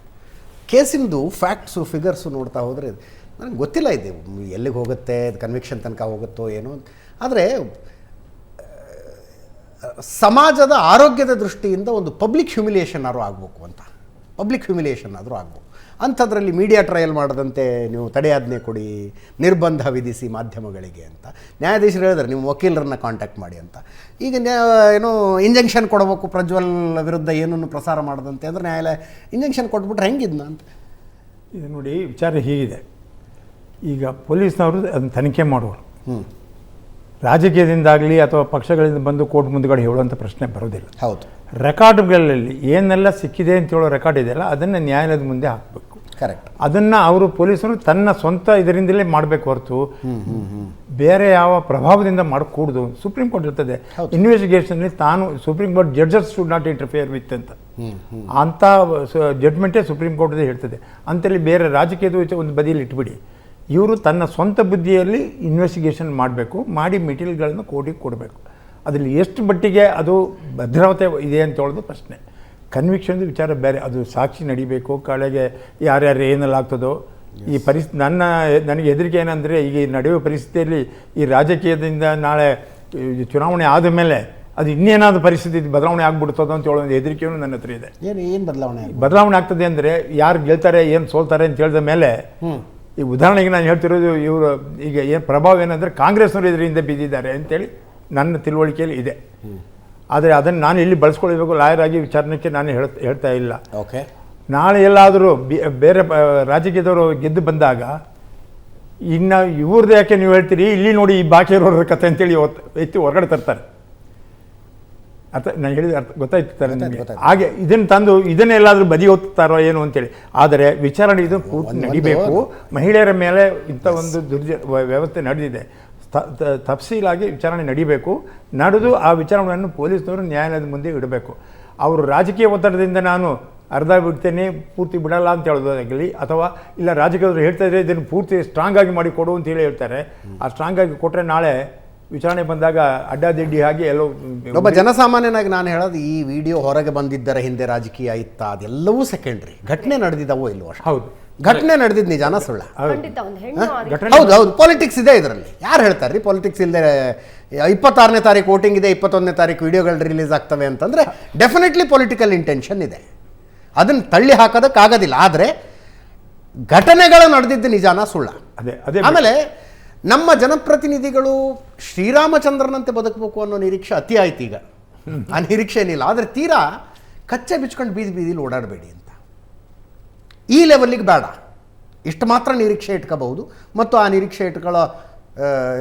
ಕೇಸಿಂದು ಫ್ಯಾಕ್ಟ್ಸು ಫಿಗರ್ಸು ನೋಡ್ತಾ ಹೋದರೆ ನನಗೆ ಗೊತ್ತಿಲ್ಲ ಇದೆ ಎಲ್ಲಿಗೆ ಹೋಗುತ್ತೆ, ಕನ್ವಿಕ್ಷನ್ ತನಕ ಹೋಗುತ್ತೋ ಏನೋ. ಆದರೆ ಸಮಾಜದ ಆರೋಗ್ಯದ ದೃಷ್ಟಿಯಿಂದ ಒಂದು ಪಬ್ಲಿಕ್ ಹ್ಯೂಮಿಲಿಯೇಷನ್ ಆದರೂ ಆಗಬೇಕು ಅಂತ, ಪಬ್ಲಿಕ್ ಹ್ಯೂಮಿಲಿಯೇಷನ್ ಆದರೂ ಆಗಬೇಕು. ಅಂಥದ್ರಲ್ಲಿ ಮೀಡಿಯಾ ಟ್ರಯಲ್ ಮಾಡದಂತೆ ನೀವು ತಡೆಯಾಜ್ಞೆ ಕೊಡಿ, ನಿರ್ಬಂಧ ವಿಧಿಸಿ ಮಾಧ್ಯಮಗಳಿಗೆ ಅಂತ ನ್ಯಾಯಾಧೀಶರು ಹೇಳಿದ್ರೆ ನಿಮ್ಮ ವಕೀಲರನ್ನ ಕಾಂಟ್ಯಾಕ್ಟ್ ಮಾಡಿ ಅಂತ. ಈಗ ಏನೋ ಇಂಜೆಕ್ಷನ್ ಕೊಡಬೇಕು ಪ್ರಜ್ವಲ್ ವಿರುದ್ಧ ಏನನ್ನು ಪ್ರಸಾರ ಮಾಡದಂತೆ ಅಂದರೆ ನ್ಯಾಯಾಲಯ ಇಂಜೆಕ್ಷನ್ ಕೊಟ್ಬಿಟ್ರೆ ಹೆಂಗಿದ್ನ ಅಂತ. ಇದು ನೋಡಿ, ವಿಚಾರ ಹೀಗಿದೆ. ಈಗ ಪೊಲೀಸ್ನವರು ಅದನ್ನು ತನಿಖೆ ಮಾಡುವರು. ರಾಜಕೀಯದಿಂದಾಗಲಿ ಅಥವಾ ಪಕ್ಷಗಳಿಂದ ಬಂದು ಕೋರ್ಟ್ ಮುಂದುಗಡೆ ಹೇಳುವಂಥ ಪ್ರಶ್ನೆ ಬರೋದಿಲ್ಲ. ಹೌದು, ರೆಕಾರ್ಡ್ಗಳಲ್ಲಿ ಏನೆಲ್ಲ ಸಿಕ್ಕಿದೆ ಅಂತ ಹೇಳೋ ರೆಕಾರ್ಡ್ ಇದೆಯಲ್ಲ ಅದನ್ನು ನ್ಯಾಯಾಲಯದ ಮುಂದೆ ಹಾಕಬೇಕು. ಕರೆಕ್ಟ್. ಅದನ್ನು ಅವರು ಪೊಲೀಸರು ತನ್ನ ಸ್ವಂತ ಇದರಿಂದಲೇ ಮಾಡಬೇಕು ಹೊರತು ಬೇರೆ ಯಾವ ಪ್ರಭಾವದಿಂದ ಮಾಡಕೂಡ್ದು. ಸುಪ್ರೀಂ ಕೋರ್ಟ್ ಇರ್ತದೆ ಇನ್ವೆಸ್ಟಿಗೇಷನ್ಲಿ ತಾನು, supreme court judges should not interfere with ಅಂತ ಅಂಥ ಜಡ್ಜ್ಮೆಂಟೇ ಸುಪ್ರೀಂ ಕೋರ್ಟ್ ಹೇಳ್ತದೆ. ಅಂತೇಳಿ ಬೇರೆ ರಾಜಕೀಯದ ಒಂದು ಬದಿಯಲ್ಲಿ ಇಟ್ಬಿಡಿ. ಇವರು ತನ್ನ ಸ್ವಂತ ಬುದ್ಧಿಯಲ್ಲಿ ಇನ್ವೆಸ್ಟಿಗೇಷನ್ ಮಾಡಬೇಕು, ಮಾಡಿ ಮೆಟೀರಿಯಲ್ಗಳನ್ನು ಕೋರ್ಟಿಗೆ ಕೊಡಬೇಕು. ಅದರಲ್ಲಿ ಎಷ್ಟು ಮಟ್ಟಿಗೆ ಅದು ಭದ್ರತೆ ಇದೆ ಅಂತ ಹೇಳೋದು ಪ್ರಶ್ನೆ. ಕನ್ವಿಕ್ಷನ್ದು ವಿಚಾರ ಬೇರೆ. ಅದು ಸಾಕ್ಷಿ ನಡಿಬೇಕು, ಕಳೆಗೆ ಯಾರ್ಯಾರು ಏನೆಲ್ಲ ಆಗ್ತದೋ. ಈ ನನಗೆ ಹೆದರಿಕೆ ಏನಂದರೆ, ಈಗ ನಡೆಯುವ ಪರಿಸ್ಥಿತಿಯಲ್ಲಿ ಈ ರಾಜಕೀಯದಿಂದ ನಾಳೆ ಚುನಾವಣೆ ಆದ ಮೇಲೆ ಅದು ಇನ್ನೇನಾದರೂ ಪರಿಸ್ಥಿತಿ ಬದಲಾವಣೆ ಆಗ್ಬಿಡ್ತದೋ ಅಂತ ಹೇಳೋ ಒಂದು ಹೆದರಿಕೆಯೂ ನನ್ನ ಹತ್ರ ಇದೆ. ಏನು ಬದಲಾವಣೆ ಆಗ್ತದೆ ಅಂದರೆ ಯಾರು ಗೆಲ್ತಾರೆ ಏನು ಸೋಲ್ತಾರೆ ಅಂತ ಹೇಳಿದ ಮೇಲೆ, ಈ ಉದಾಹರಣೆಗೆ ನಾನು ಹೇಳ್ತಿರೋದು, ಇವರು ಈಗ ಏನು ಪ್ರಭಾವ ಏನಂದರೆ ಕಾಂಗ್ರೆಸ್ನವರು ಇದರಿಂದ ಬಿದ್ದಿದ್ದಾರೆ ಅಂತೇಳಿ ನನ್ನ ತಿಳುವಳಿಕೆಯಲ್ಲಿ ಇದೆ. ಆದರೆ ಅದನ್ನು ನಾನು ಇಲ್ಲಿ ಬಳಸ್ಕೊಳ್ಬೇಕು ಲಾಯರ್ ಆಗಿ ವಿಚಾರಣೆಗೆ ನಾನು ಹೇಳ್ತಾ ಇಲ್ಲ. ಓಕೆ, ನಾಳೆ ಎಲ್ಲಾದರೂ ಬೇರೆ ರಾಜಕೀಯದವರು ಗೆದ್ದು ಬಂದಾಗ ಇನ್ನು ಇವ್ರದ್ದು ಯಾಕೆ ನೀವು ಹೇಳ್ತೀರಿ, ಇಲ್ಲಿ ನೋಡಿ ಈ ಬಾಕಿ ಇರೋರ ಕಥೆ ಅಂತೇಳಿ ಎತ್ತಿ ಹೊರಗಡೆ ತರ್ತಾರೆ. ನಾನು ಹೇಳಿದ ಗೊತ್ತಾಯ್ತು ಸರ್ ನಿಮಗೆ. ಹಾಗೆ ಇದನ್ನು ತಂದು ಇದನ್ನೆಲ್ಲಾದರೂ ಬದಿ ಹೊತ್ತಾರೋ ಏನು ಅಂತೇಳಿ. ಆದರೆ ವಿಚಾರಣೆ ಇದು ಪೂರ್ತಿ ನಡಿಬೇಕು. ಮಹಿಳೆಯರ ಮೇಲೆ ಇಂಥ ಒಂದು ವ್ಯವಸ್ಥೆ ನಡೆದಿದೆ. ತಫ್ಸೀಲಾಗಿ ವಿಚಾರಣೆ ನಡಿಬೇಕು. ನಡೆದು ಆ ವಿಚಾರಣೆಯನ್ನು ಪೊಲೀಸ್ನವರು ನ್ಯಾಯಾಲಯದ ಮುಂದೆ ಇಡಬೇಕು. ಅವರು ರಾಜಕೀಯ ಒತ್ತಡದಿಂದ ನಾನು ಅರ್ಧ ಬಿಡ್ತೇನೆ ಪೂರ್ತಿ ಬಿಡಲ್ಲ ಅಂತ ಹೇಳೋದಾಗಲಿ, ಅಥವಾ ಇಲ್ಲ ರಾಜಕೀಯದವರು ಹೇಳ್ತಾ ಇದ್ರೆ ಇದನ್ನು ಪೂರ್ತಿ ಸ್ಟ್ರಾಂಗ್ ಆಗಿ ಮಾಡಿ ಕೊಡು ಅಂತ ಹೇಳಿ ಹೇಳ್ತಾರೆ. ಆ ಸ್ಟ್ರಾಂಗ್ ಆಗಿ ಕೊಟ್ಟರೆ ನಾಳೆ ವಿಚಾರಣೆ ಬಂದಾಗ ಅಡ್ಡಾದಿಡ್ಡಿ ಹಾಗೆ ಎಲ್ಲೋ ಒಬ್ಬ ಜನಸಾಮಾನ್ಯನಾಗಿ ನಾನು ಹೇಳೋದು ಈ ವಿಡಿಯೋ ಹೊರಗೆ ಬಂದಿದ್ದರ ಹಿಂದೆ ರಾಜಕೀಯ ಇತ್ತಾ ಅದೆಲ್ಲವೂ ಸೆಕೆಂಡ್ರಿ. ಘಟನೆ ನಡೆದಿದ್ದಾವೋ ಇಲ್ವೋ ಅಷ್ಟೇ. ಹೌದು, ಘಟನೆ ನಡೆದಿದ್ದು ನಿಜಾನ ಸುಳ್ಳ? ಖಂಡಿತ ಒಂದು ಹೆಣ್ಣು ಘಟನೆ ಹೌದು ಹೌದು, ಪಾಲಿಟಿಕ್ಸ್ ಇದೆ ಇದರಲ್ಲಿ. ಯಾರು ಹೇಳ್ತಾರೆ ರೀ ಪಾಲಿಟಿಕ್ಸ್ ಇಲ್ಲದೆ? 26ನೇ ತಾರೀಕು ವೋಟಿಂಗ್ ಇದೆ, 21ನೇ ತಾರೀಕು ವಿಡಿಯೋಗಳು ರಿಲೀಸ್ ಆಗ್ತವೆ ಅಂತಂದರೆ ಡೆಫಿನೆಟ್ಲಿ ಪೊಲಿಟಿಕಲ್ ಇಂಟೆನ್ಷನ್ ಇದೆ. ಅದನ್ನು ತಳ್ಳಿ ಹಾಕೋದಕ್ಕಾಗೋದಿಲ್ಲ. ಆದರೆ ಘಟನೆಗಳು ನಡೆದಿದ್ದು ನಿಜಾನ ಸುಳ್ಳ? ಅದೇ ಆಮೇಲೆ ನಮ್ಮ ಜನಪ್ರತಿನಿಧಿಗಳು ಶ್ರೀರಾಮಚಂದ್ರನಂತೆ ಬದುಕಬೇಕು ಅನ್ನೋ ನಿರೀಕ್ಷೆ ಅತಿ ಆಯ್ತು ಈಗ. ಆ ನಿರೀಕ್ಷೆ ಏನಿಲ್ಲ. ಆದರೆ ತೀರಾ ಕಚ್ಚೆ ಬಿಚ್ಕೊಂಡು ಬೀದಿ ಬೀದಿಲಿ ಓಡಾಡಬೇಡಿ ಅಂತ ಈ ಲೆವೆಲ್ಲಿಗೆ ಬೇಡ. ಇಷ್ಟು ಮಾತ್ರ ನಿರೀಕ್ಷೆ ಇಟ್ಕೋಬಹುದು ಮತ್ತು ಆ ನಿರೀಕ್ಷೆ ಇಟ್ಕೊಳ್ಳೋ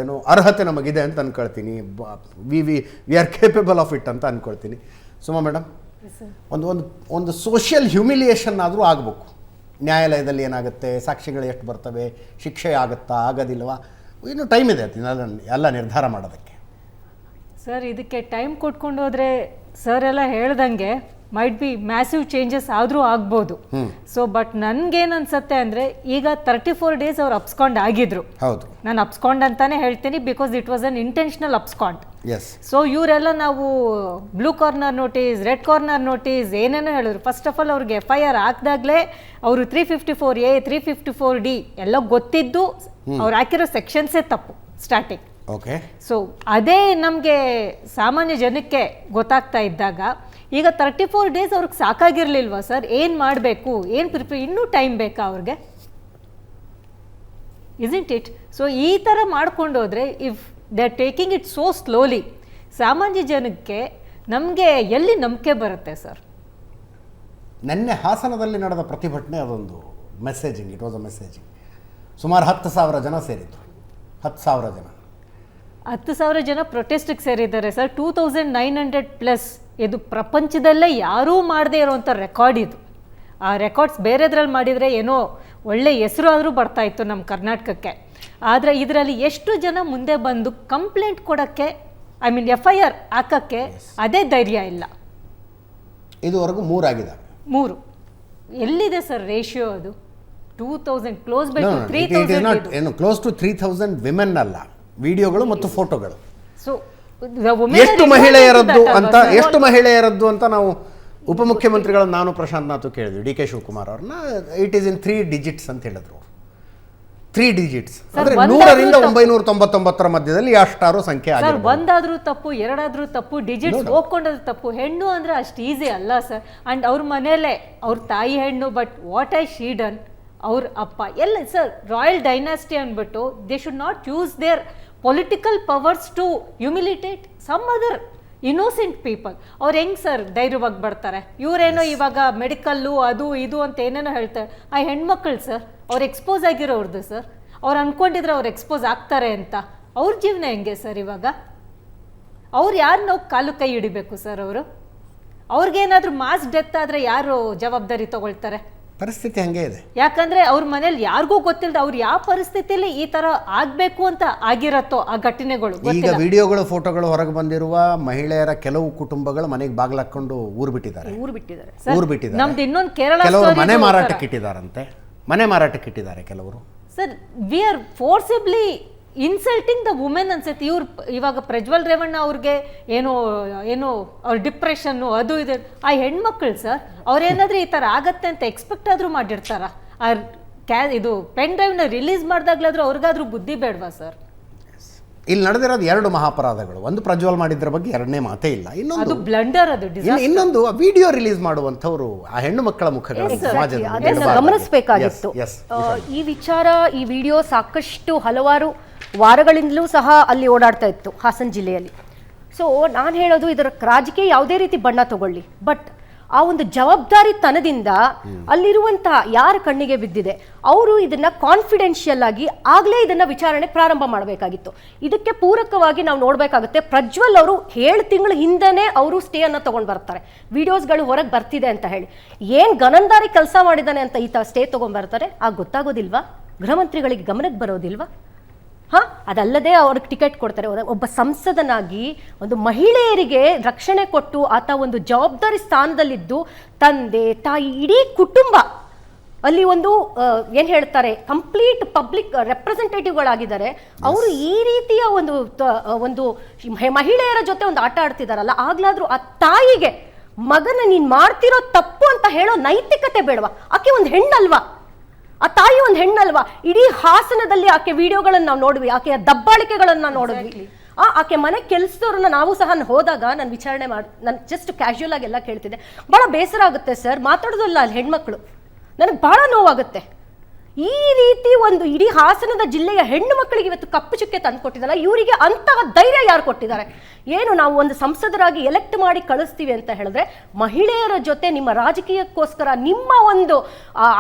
ಏನು ಅರ್ಹತೆ ನಮಗಿದೆ ಅಂತ ಅಂದ್ಕೊಳ್ತೀನಿ. We are capable of it ಅಂತ ಅಂದ್ಕೊಳ್ತೀನಿ. ಸುಮಾ ಮೇಡಮ್, ಒಂದು ಸೋಷಿಯಲ್ ಹ್ಯೂಮಿಲಿಯೇಷನ್ ಆದರೂ ಆಗಬೇಕು. ನ್ಯಾಯಾಲಯದಲ್ಲಿ ಏನಾಗುತ್ತೆ, ಸಾಕ್ಷಿಗಳು ಎಷ್ಟು ಬರ್ತವೆ, ಶಿಕ್ಷೆ ಆಗುತ್ತಾ ಆಗೋದಿಲ್ವಾ, ಇನ್ನೂ ಟೈಮ್ ಇದೆ ಎಲ್ಲ ನಿರ್ಧಾರ ಮಾಡೋದಕ್ಕೆ. ಸರ್ ಇದಕ್ಕೆ ಟೈಮ್ ಕೊಟ್ಕೊಂಡು ಹೋದ್ರೆ ಸರ್ ಎಲ್ಲ ಹೇಳ್ದಂಗೆ ಮೈಟ್ ಬಿ ಮ್ಯಾಸಿವ್ ಚೇಂಜಸ್ ಆದರೂ ಆಗ್ಬೋದು. ಸೊ ಬಟ್ ನನ್ಗೇನು ಅನ್ಸುತ್ತೆ ಅಂದರೆ ಈಗ 34 days ಅವ್ರು ಅಪ್ಸ್ಕಾಂಡ್ ಆಗಿದ್ರು. ಹೌದು, ನಾನು ಅಪ್ಸ್ಕಾಂಡ್ ಅಂತಾನೆ ಹೇಳ್ತೀನಿ, because it was unintentional abscond. Yes. So ಇವರೆಲ್ಲ ನಾವು blue corner notice, red corner notice ಏನೇನೋ ಹೇಳಿದ್ರು. ಫಸ್ಟ್ ಆಫ್ ಆಲ್ ಅವ್ರಿಗೆ FIR ಹಾಕಿದಾಗಲೇ ಅವರು 354A 354D ಎಲ್ಲ ಗೊತ್ತಿದ್ದು ಅವ್ರು ಹಾಕಿರೋ ಸೆಕ್ಷನ್ಸೇ ತಪ್ಪು ಸ್ಟಾರ್ಟಿಂಗ್. ಓಕೆ. ಸೊ ಅದೇ ನಮಗೆ ಸಾಮಾನ್ಯ ಜನಕ್ಕೆ ಗೊತ್ತಾಗ್ತಾ ಇದ್ದಾಗ ಈಗ 34 days ಅವ್ರಿಗೆ ಸಾಕಾಗಿರ್ಲಿಲ್ವಾ ಸರ್? ಏನು ಮಾಡಬೇಕು, ಏನು ಇನ್ನೂ ಟೈಮ್ ಬೇಕಾ ಅವ್ರಿಗೆ? Isn't it? ಸೊ ಈ ಥರ ಮಾಡ್ಕೊಂಡು ಹೋದರೆ if they are taking it so slowly, ಸಾಮಾನ್ಯ ಜನಕ್ಕೆ ನಮಗೆ ಎಲ್ಲಿ ನಂಬಿಕೆ ಬರುತ್ತೆ ಸರ್? ನಿನ್ನೆ ಹಾಸನದಲ್ಲಿ ನಡೆದ ಪ್ರತಿಭಟನೆ ಅದೊಂದು messaging. It was a messaging. ಸುಮಾರು 10,000 ಜನ ಸೇರಿದ್ರು. 10,000 ಜನ 10,000 ಜನ ಪ್ರೊಟೆಸ್ಟಿಗೆ ಸೇರಿದ್ದಾರೆ ಸರ್. 2,900+ ಇದು ಪ್ರಪಂಚದಲ್ಲೇ ಯಾರೂ ಮಾಡದೇ ಇರೋವಂಥ ರೆಕಾರ್ಡ್ ಇದು. ಆ ರೆಕಾರ್ಡ್ಸ್ ಬೇರೆದ್ರಲ್ಲಿ ಮಾಡಿದರೆ ಏನೋ ಒಳ್ಳೆ ಹೆಸರು ಆದರೂ ಬರ್ತಾಯಿತ್ತು ನಮ್ಮ ಕರ್ನಾಟಕಕ್ಕೆ. ಆದರೆ ಇದರಲ್ಲಿ ಎಷ್ಟು ಜನ ಮುಂದೆ ಬಂದು ಕಂಪ್ಲೇಂಟ್ ಕೊಡೋಕ್ಕೆ, ಐ ಮೀನ್ FIR ಹಾಕೋಕ್ಕೆ ಅದೇ ಧೈರ್ಯ ಇಲ್ಲ. ಇದುವರೆಗೂ 3 ಆಗಿದ್ದಾವೆ. 3 ಎಲ್ಲಿದೆ ಸರ್ ರೇಷಿಯೋ? ಅದು 2,000 ಕ್ಲೋಸ್ ಬೈ 3,000. ಏನು ಕ್ಲೋಸ್ ಟು 3,000 ವಿಮೆನ್ ಅಲ್ಲ, ವಿಡಿಯೋಗಳು ಮತ್ತು ಫೋಟೋಗಳು. ಸೊ ಎಷ್ಟು ಮಹಿಳೆಯರದ್ದು ಅಂತ ನಾವು ಉಪಮುಖ್ಯಮಂತ್ರಿಗಳನ್ನ ನಾನು ಪ್ರಶಾಂತ್ ನಾಥ್ ಕೇಳಿದ್ವಿ, DK ಶಿವಕುಮಾರ್ ಅವ್ರನ್ನ. ಇಟ್ ಈಸ್ ಇನ್ 3 digits ಅಂತ ಹೇಳಿದ್ರು. 3 digits ಅಂದ್ರೆ 100ರಿಂದ 999 ಮಧ್ಯದಲ್ಲಿ ಅಷ್ಟಾರು ಸಂಖ್ಯೆ ಸರ್. ಆಗಿರ್ಬೋದು. ಒಂದಾದ್ರೂ ತಪ್ಪು, ಎರಡಾದ್ರೂ ತಪ್ಪು, ಡಿಜಿಟ್ಸ್ ಹೋಗ್ಕೊಂಡಾದ್ರೂ ತಪ್ಪು. ಹೆಣ್ಣು ಅಂದ್ರೆ ಅಷ್ಟು ಈಸಿ ಅಲ್ಲ ಸರ್. ಅಂಡ್ ಅವ್ರ ಮನೇಲೆ ಅವ್ರ ತಾಯಿ ಹೆಣ್ಣು, but what I she done, ಅವ್ರ ಅಪ್ಪ ಎಲ್ಲ ಸರ್ ರಾಯಲ್ ಡೈನಾಸ್ಟಿ ಅಂದ್ಬಿಟ್ಟು they should not use their political powers to humiliate some other innocent people. ಅವ್ರು ಹೆಂಗ್ ಸರ್ ಧೈರ್ಯವಾಗಿ ಬರ್ತಾರೆ? ಇವರೇನೋ ಇವಾಗ ಮೆಡಿಕಲ್ಲು ಅದು ಇದು ಅಂತ ಏನೇನೋ ಹೇಳ್ತಾರೆ. ಆ ಹೆಣ್ಮಕ್ಳು ಸರ್ ಅವ್ರು ಎಕ್ಸ್ಪೋಸ್ ಆಗಿರೋರ್ದು ಸರ್. ಅವ್ರು ಅನ್ಕೊಂಡಿದ್ರೆ ಅವ್ರು ಎಕ್ಸ್ಪೋಸ್ ಆಗ್ತಾರೆ ಅಂತ. ಅವ್ರ ಜೀವನ ಹೆಂಗೆ ಸರ್ ಇವಾಗ? ಅವ್ರು ಯಾರು ನಾವು ಕಾಲು ಕೈ ಹಿಡಿಬೇಕು ಸರ್? ಅವ್ರಿಗೇನಾದ್ರೂ ಮಾಸ್ ಡೆತ್ ಆದರೆ ಯಾರು ಜವಾಬ್ದಾರಿ ತಗೊಳ್ತಾರೆ? ಪರಿಸ್ಥಿತಿ ಹಂಗೆ ಇದೆ. ಯಾಕಂದ್ರೆ ಅವ್ರ ಮನೇಲಿ ಯಾರಿಗೂ ಗೊತ್ತಿಲ್ಲದ ಅವ್ರು ಯಾವ ಪರಿಸ್ಥಿತಿಯಲ್ಲಿ ಈ ತರ ಆಗ್ಬೇಕು ಅಂತ ಆಗಿರತ್ತೋ ಆ ಘಟನೆಗಳು. ಈಗ ವಿಡಿಯೋಗಳು ಫೋಟೋಗಳು ಹೊರಗೆ ಬಂದಿರುವ ಮಹಿಳೆಯರ ಕೆಲವು ಕುಟುಂಬಗಳು ಮನೆಗೆ ಬಾಗಿಲಾಕೊಂಡು ಊರು ಬಿಟ್ಟಿದ್ದಾರೆ. ನಮ್ದು ಇನ್ನೊಂದು ಕೇರಳ ಕೆಲವರು ಮನೆ ಮಾರಾಟಕ್ಕೆ ಇಟ್ಟಿದ್ದಾರಂತೆ. ಮನೆ ಮಾರಾಟಕ್ಕೆ ಇಟ್ಟಿದ್ದಾರೆ ಕೆಲವರು. Sir we are forcibly insulting the women ಅನ್ಸುತ್ತೆ. ಇವ್ರು ಇವಾಗ ಪ್ರಜ್ವಲ್ ರೇವಣ್ಣ ಅವ್ರಿಗೆ ಏನೋ ಅವ್ರ ಡಿಪ್ರೆಷನ್ನು ಅದು ಇದೆ. ಆ ಹೆಣ್ಮಕ್ಳು ಸರ್ ಅವ್ರೇನಾದ್ರೂ ಈ ಥರ ಆಗತ್ತೆ ಅಂತ ಎಕ್ಸ್ಪೆಕ್ಟ್ ಆದರೂ ಮಾಡಿರ್ತಾರ? ಇದು ಪೆನ್ ಡ್ರೈವ್ನ ರಿಲೀಸ್ ಮಾಡಿದಾಗ್ಲಾದ್ರೂ ಅವ್ರಿಗಾದ್ರೂ ಬುದ್ಧಿ ಬೇಡವಾ ಸರ್? ಇಲ್ಲಿ ನಡೆದಿರೋದು 2 ಮಹಾಪರಾಧಗಳು. ಒಂದು ಪ್ರಜ್ವಲ್ ಮಾಡಿದ್ರ ಬಗ್ಗೆ ಎರಡನೇ ಮಾತೇ ಇಲ್ಲ. ಇನ್ನೊಂದು ಬ್ಲಂಡರ್, ಅದು ಇನ್ನೊಂದು ವಿಡಿಯೋ ರಿಲೀಸ್ ಮಾಡುವಂಥವ್ರು ಆ ಹೆಣ್ಣು ಮಕ್ಕಳ ಮುಖಗಳು ಗಮನಿಸಬೇಕಾಗಿತ್ತು. ಈ ವಿಚಾರ, ಈ ವಿಡಿಯೋ ಸಾಕಷ್ಟು ಹಲವಾರು ವಾರಗಳಿಂದಲೂ ಸಹ ಅಲ್ಲಿ ಓಡಾಡ್ತಾ ಇತ್ತು ಹಾಸನ ಜಿಲ್ಲೆಯಲ್ಲಿ. ಸೊ ನಾನು ಹೇಳೋದು, ಇದರ ರಾಜಕೀಯ ಯಾವುದೇ ರೀತಿ ಬಣ್ಣ ತಗೊಳ್ಳಿ, ಬಟ್ ಆ ಒಂದು ಜವಾಬ್ದಾರಿತನದಿಂದ ಅಲ್ಲಿರುವಂಥ ಯಾರ ಕಣ್ಣಿಗೆ ಬಿದ್ದಿದೆ ಅವರು ಇದನ್ನ ಕಾನ್ಫಿಡೆನ್ಷಿಯಲ್ ಆಗಿ ಆಗಲೇ ಇದನ್ನ ವಿಚಾರಣೆ ಪ್ರಾರಂಭ ಮಾಡಬೇಕಾಗಿತ್ತು. ಇದಕ್ಕೆ ಪೂರಕವಾಗಿ ನಾವು ನೋಡಬೇಕಾಗುತ್ತೆ, ಪ್ರಜ್ವಲ್ ಅವರು 7 ತಿಂಗಳ ಹಿಂದೆನೇ ಅವರು ಸ್ಟೇ ಅನ್ನ ತಗೊಂಡು ಬರ್ತಾರೆ. ವಿಡಿಯೋಸ್ಗಳು ಹೊರಗೆ ಬರ್ತಿದೆ ಅಂತ ಹೇಳಿ ಏನು ಗನಂದಾರಿ ಕೆಲಸ ಮಾಡಿದ್ದಾನೆ ಅಂತ ಈತ ಸ್ಟೇ ತಗೊಂಡ್ ಬರ್ತಾರೆ. ಗೊತ್ತಾಗೋದಿಲ್ವಾ? ಗೃಹ ಮಂತ್ರಿಗಳಿಗೆ ಗಮನಕ್ಕೆ ಬರೋದಿಲ್ವಾ? ಅದಲ್ಲದೆ ಅವ್ರಿಗೆ ಟಿಕೆಟ್ ಕೊಡ್ತಾರೆ. ಒಬ್ಬ ಸಂಸದನಾಗಿ ಒಂದು ಮಹಿಳೆಯರಿಗೆ ರಕ್ಷಣೆ ಕೊಟ್ಟು ಆತ ಒಂದು ಜವಾಬ್ದಾರಿ ಸ್ಥಾನದಲ್ಲಿದ್ದು ತಂದೆ ತಾಯಿ ಇಡೀ ಕುಟುಂಬ ಅಲ್ಲಿ ಒಂದು ಏನು ಹೇಳ್ತಾರೆ ಕಂಪ್ಲೀಟ್ ಪಬ್ಲಿಕ್ ರೆಪ್ರೆಸೆಂಟೇಟಿವ್ಗಳಾಗಿದ್ದಾರೆ. ಅವರು ಈ ರೀತಿಯ ಒಂದು ಮಹಿಳೆಯರ ಜೊತೆ ಒಂದು ಆಟ ಆಡ್ತಿದಾರಲ್ಲ, ಆಗ್ಲಾದ್ರೂ ಆ ತಾಯಿಗೆ ಮಗನ ನೀನ್ ಮಾಡ್ತಿರೋ ತಪ್ಪು ಅಂತ ಹೇಳೋ ನೈತಿಕತೆ ಬೇಡವಾ? ಆಕೆ ಒಂದು ಹೆಣ್ಣಲ್ವಾ? ಆ ತಾಯಿ ಒಂದು ಹೆಣ್ಣಲ್ವಾ? ಇಡೀ ಹಾಸನದಲ್ಲಿ ಆಕೆ ವಿಡಿಯೋಗಳನ್ನ ನಾವು ನೋಡಿದ್ವಿ, ಆಕೆಯ ದಬ್ಬಾಳಿಕೆಗಳನ್ನ ನೋಡಿದ್ವಿ. ಆಕೆ ಮನೆ ಕೆಲಸದವ್ರನ್ನ ನಾವು ಸಹ ಹೋದಾಗ ನಾನು ವಿಚಾರಣೆ ನಾನು ಜಸ್ಟ್ ಕ್ಯಾಶುಯಲ್ ಆಗಿ ಎಲ್ಲ ಕೇಳ್ತಿದ್ದೆ. ಬಹಳ ಬೇಸರ ಆಗುತ್ತೆ ಸರ್, ಮಾತಾಡೋದಲ್ಲ ಅಲ್ಲಿ ಹೆಣ್ಮಕ್ಳು, ನನಗೆ ಬಹಳ ನೋವಾಗುತ್ತೆ. ಈ ರೀತಿ ಒಂದು ಇಡೀ ಹಾಸನದ ಜಿಲ್ಲೆಯ ಹೆಣ್ಣು ಮಕ್ಕಳಿಗೆ ಇವತ್ತು ಕಪ್ಪು ಚುಕ್ಕೆ ತಂದುಕೊಟ್ಟಿದ್ದಲ್ಲ, ಇವರಿಗೆ ಅಂತಹ ಧೈರ್ಯ ಯಾರು ಕೊಟ್ಟಿದ್ದಾರೆ? ಏನು ನಾವು ಒಂದು ಸಂಸದರಾಗಿ ಎಲೆಕ್ಟ್ ಮಾಡಿ ಕಳಿಸ್ತೀವಿ ಅಂತ ಹೇಳಿದ್ರೆ ಮಹಿಳೆಯರ ಜೊತೆ ನಿಮ್ಮ ರಾಜಕೀಯಕ್ಕೋಸ್ಕರ ನಿಮ್ಮ ಒಂದು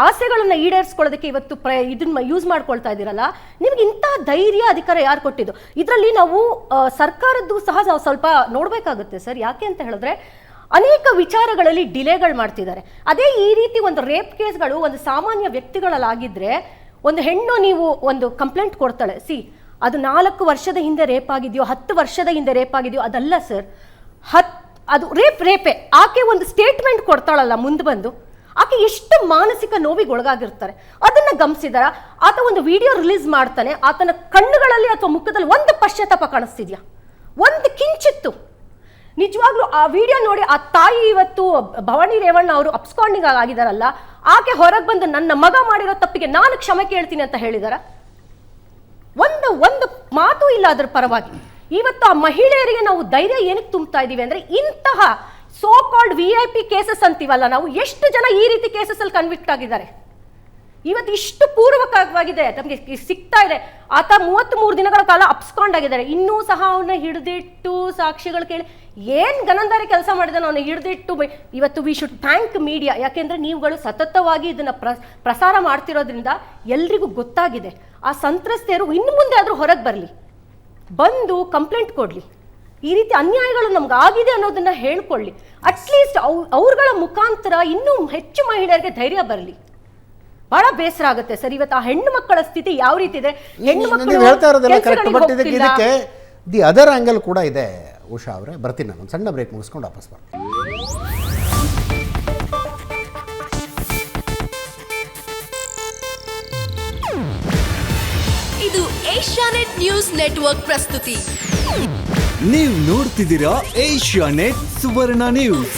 ಆಸೆಗಳನ್ನು ಈಡೇರಿಸ್ಕೊಳ್ಳೋದಕ್ಕೆ ಇವತ್ತು ಇದನ್ನ ಯೂಸ್ ಮಾಡ್ಕೊಳ್ತಾ ಇದ್ದೀರಲ್ಲ, ನಿಮ್ಗೆ ಇಂತಹ ಧೈರ್ಯ ಅಧಿಕಾರ ಯಾರು ಕೊಟ್ಟಿದ್ದು? ಇದರಲ್ಲಿ ನಾವು ಸರ್ಕಾರದ್ದು ಸಹ ನಾವು ಸ್ವಲ್ಪ ನೋಡಬೇಕಾಗುತ್ತೆ ಸರ್. ಯಾಕೆ ಅಂತ ಹೇಳಿದ್ರೆ ಅನೇಕ ವಿಚಾರಗಳಲ್ಲಿ ಡಿಲೇಗಳು ಮಾಡ್ತಿದ್ದಾರೆ. ಅದೇ ಈ ರೀತಿ ಒಂದು ರೇಪ್ ಕೇಸ್ಗಳು ಒಂದು ಸಾಮಾನ್ಯ ವ್ಯಕ್ತಿಗಳಲ್ಲಾಗಿದ್ರೆ, ಒಂದು ಹೆಣ್ಣು ನೀವು ಒಂದು ಕಂಪ್ಲೇಂಟ್ ಕೊಡ್ತಾಳೆ, ಅದು 4 ವರ್ಷದ ಹಿಂದೆ ರೇಪ್ ಆಗಿದೆಯೋ 10 ವರ್ಷದ ಹಿಂದೆ ರೇಪ್ ಆಗಿದೆಯೋ ಅದಲ್ಲ ಸರ್, ಅದು ರೇಪೇ. ಆಕೆ ಒಂದು ಸ್ಟೇಟ್ಮೆಂಟ್ ಕೊಡ್ತಾಳಲ್ಲ ಮುಂದೆ ಬಂದು, ಆಕೆ ಎಷ್ಟು ಮಾನಸಿಕ ನೋವಿಗೆ ಒಳಗಾಗಿರ್ತಾರೆ ಅದನ್ನ ಗಮನಿಸಿದಾರ? ಆತ ಒಂದು ವಿಡಿಯೋ ರಿಲೀಸ್ ಮಾಡ್ತಾನೆ, ಆತನ ಕಣ್ಣುಗಳಲ್ಲಿ ಅಥವಾ ಮುಖದಲ್ಲಿ ಒಂದು ಪಶ್ಚಾತ್ತಾಪ ಕಾಣಿಸ್ತಿದ್ಯಾ? ಒಂದು ಕಿಂಚಿತ್ತು? ನಿಜವಾಗ್ಲೂ ಆ ವಿಡಿಯೋ ನೋಡಿ ಆ ತಾಯಿ ಇವತ್ತು ಭವಾನಿ ರೇವಣ್ಣ ಅವರು ಅಬ್ಸ್ಕಾಂಡಿಂಗ್ ಆಗಿದಾರಲ್ಲ, ಆಕೆ ಹೊರಗೆ ಬಂದು ನನ್ನ ಮಗ ಮಾಡಿರೋ ತಪ್ಪಿಗೆ ನಾನು ಕ್ಷಮೆ ಕೇಳ್ತೀನಿ ಅಂತ ಹೇಳಿದಾರ? ಒಂದು ಮಾತು ಇಲ್ಲ ಅದರ ಪರವಾಗಿ. ಇವತ್ತು ಆ ಮಹಿಳೆಯರಿಗೆ ನಾವು ಧೈರ್ಯ ಏನಕ್ಕೆ ತುಂಬ್ತಾ ಇದೀವಿ ಅಂದ್ರೆ, ಇಂತಹ ಸೋ ಕಾಲ್ಡ್ VIP ಕೇಸಸ್ ಅಂತೀವಲ್ಲ ನಾವು, ಎಷ್ಟು ಜನ ಈ ರೀತಿ ಕೇಸಸ್ ಅಲ್ಲಿ ಕನ್ವಿಕ್ಟ್ ಆಗಿದ್ದಾರೆ? ಇವತ್ತು ಇಷ್ಟು ಪೂರ್ವಕವಾಗಿದೆ, ನಮಗೆ ಸಿಗ್ತಾ ಇದೆ. ಆತ 33 ದಿನಗಳ ಕಾಲ ಅಪ್ಸ್ಕಾಂಡ್ ಆಗಿದ್ದಾರೆ, ಇನ್ನೂ ಸಹ ಅವನ್ನ ಹಿಡಿದಿಟ್ಟು ಸಾಕ್ಷಿಗಳು ಕೇಳಿ ಏನ್ ಗನಂದಾರಿ ಕೆಲಸ ಮಾಡಿದಾನೆ ಅವನ್ನ ಹಿಡಿದಿಟ್ಟು. ಇವತ್ತು ವಿ ಶುಡ್ ಥ್ಯಾಂಕ್ ಮೀಡಿಯಾ, ಯಾಕೆಂದ್ರೆ ನೀವುಗಳು ಸತತವಾಗಿ ಇದನ್ನ ಪ್ರಸಾರ ಮಾಡ್ತಿರೋದ್ರಿಂದ ಎಲ್ರಿಗೂ ಗೊತ್ತಾಗಿದೆ. ಆ ಸಂತ್ರಸ್ತೆಯರು ಇನ್ನು ಮುಂದೆ ಆದ್ರೂ ಹೊರಗೆ ಬರಲಿ, ಬಂದು ಕಂಪ್ಲೇಂಟ್ ಕೊಡ್ಲಿ, ಈ ರೀತಿ ಅನ್ಯಾಯಗಳು ನಮ್ಗೆ ಆಗಿದೆ ಅನ್ನೋದನ್ನ ಹೇಳ್ಕೊಳ್ಳಿ. ಅಟ್ಲೀಸ್ಟ್ ಅವ್ರಗಳ ಮುಖಾಂತರ ಇನ್ನೂ ಹೆಚ್ಚು ಮಹಿಳೆಯರಿಗೆ ಧೈರ್ಯ ಬರಲಿ. ಬಹಳ ಬೇಸರ ಆಗುತ್ತೆ ಸರ್ ಇವತ್ತು ಆ ಹೆಣ್ಣು ಮಕ್ಕಳ ಸ್ಥಿತಿ ಯಾವ ರೀತಿ ಇದೆ. ಹೆಣ್ಣು ಮಕ್ಕಳು ಹೇಳ್ತಾ ಇರೋದೆಲ್ಲ ಕರೆಕ್ಟ್, ಬಟ್ ಇದಕ್ಕೆ ದಿ ಅದರ್ ಆಂಗಲ್ ಕೂಡ ಇದೆ. ಉಷಾ ಅವರೇ, ಬರ್ತೀನಿ ನಾನು, ಒಂದು ಸಣ್ಣ ಬ್ರೇಕ್ ಮುಗಿಸ್ಕೊಂಡು ವಾಪಸ್ ಬರ್ತೀನಿ. ಇದು ಏಷ್ಯಾನೆಟ್ ನ್ಯೂಸ್ ನೆಟ್ವರ್ಕ್ ಪ್ರಸ್ತುತಿ. ನೀವು ನೋಡ್ತಿದ್ದೀರಾ ಏಷ್ಯಾನೆಟ್ ಸುವರ್ಣ ನ್ಯೂಸ್.